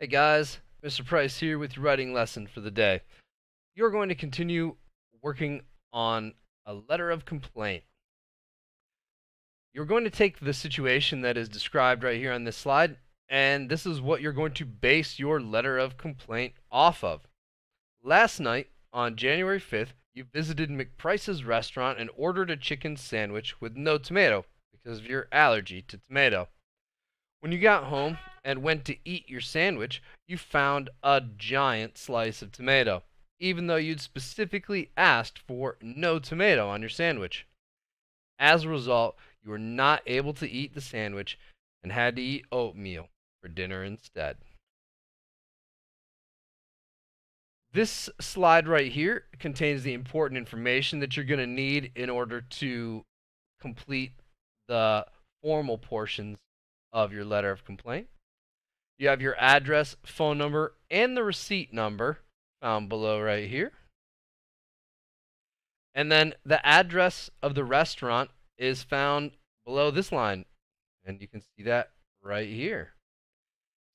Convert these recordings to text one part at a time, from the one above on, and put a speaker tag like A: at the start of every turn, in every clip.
A: Hey guys, Mr. Price here with your writing lesson for the day. You're going to continue working on a letter of complaint. You're going to take the situation that is described right here on this slide, and this is what you're going to base your letter of complaint off of. Last night, on January 5th, you visited McPrice's restaurant and ordered a chicken sandwich with no tomato because of your allergy to tomato. When you got home and went to eat your sandwich, you found a giant slice of tomato, even though you'd specifically asked for no tomato on your sandwich. As a result, you were not able to eat the sandwich and had to eat oatmeal for dinner instead. This slide right here contains the important information that you're going to need in order to complete the formal portions of your letter of complaint. You have your address, phone number, and the receipt number found below right here. And then the address of the restaurant is found below this line. And you can see that right here.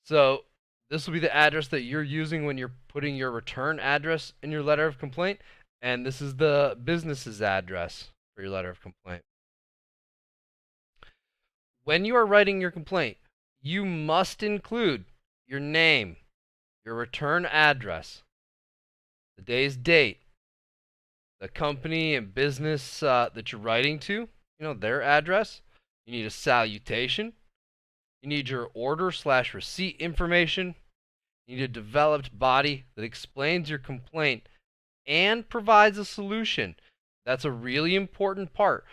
A: So this will be the address that you're using when you're putting your return address in your letter of complaint. And this is the business's address for your letter of complaint. When you are writing your complaint, you must include your name, your return address, the day's date, the company and business that you're writing to, their address. You need a salutation. You need your order/receipt information. You need a developed body that explains your complaint and provides a solution. That's a really important part.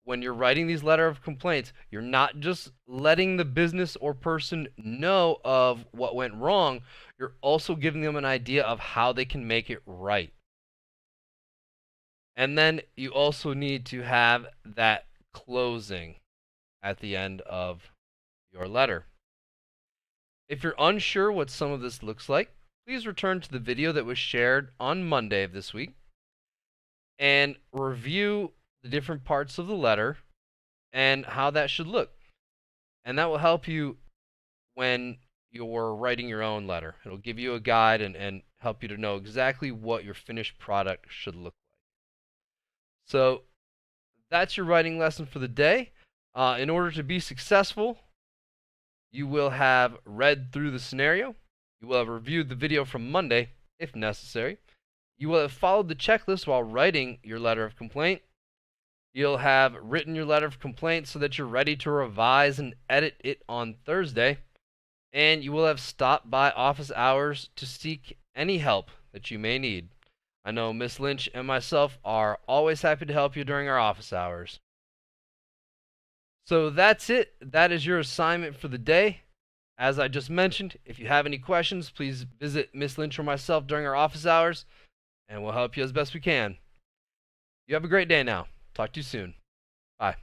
A: When you're writing these letter of complaints, you're not just letting the business or person know of what went wrong, you're also giving them an idea of how they can make it right. And then you also need to have that closing at the end of your letter. If you're unsure what some of this looks like, please return to the video that was shared on Monday of this week and review the different parts of the letter and how that should look. And that will help you when you're writing your own letter. It'll give you a guide and help you to know exactly what your finished product should look like. So that's your writing lesson for the day. In order to be successful, you will have read through the scenario. You will have reviewed the video from Monday, if necessary. You will have followed the checklist while writing your letter of complaint. You'll have written your letter of complaint so that you're ready to revise and edit it on Thursday. And you will have stopped by office hours to seek any help that you may need. I know Miss Lynch and myself are always happy to help you during our office hours. So that's it. That is your assignment for the day. As I just mentioned, if you have any questions, please visit Miss Lynch or myself during our office hours, and we'll help you as best we can. You have a great day now. Talk to you soon. Bye.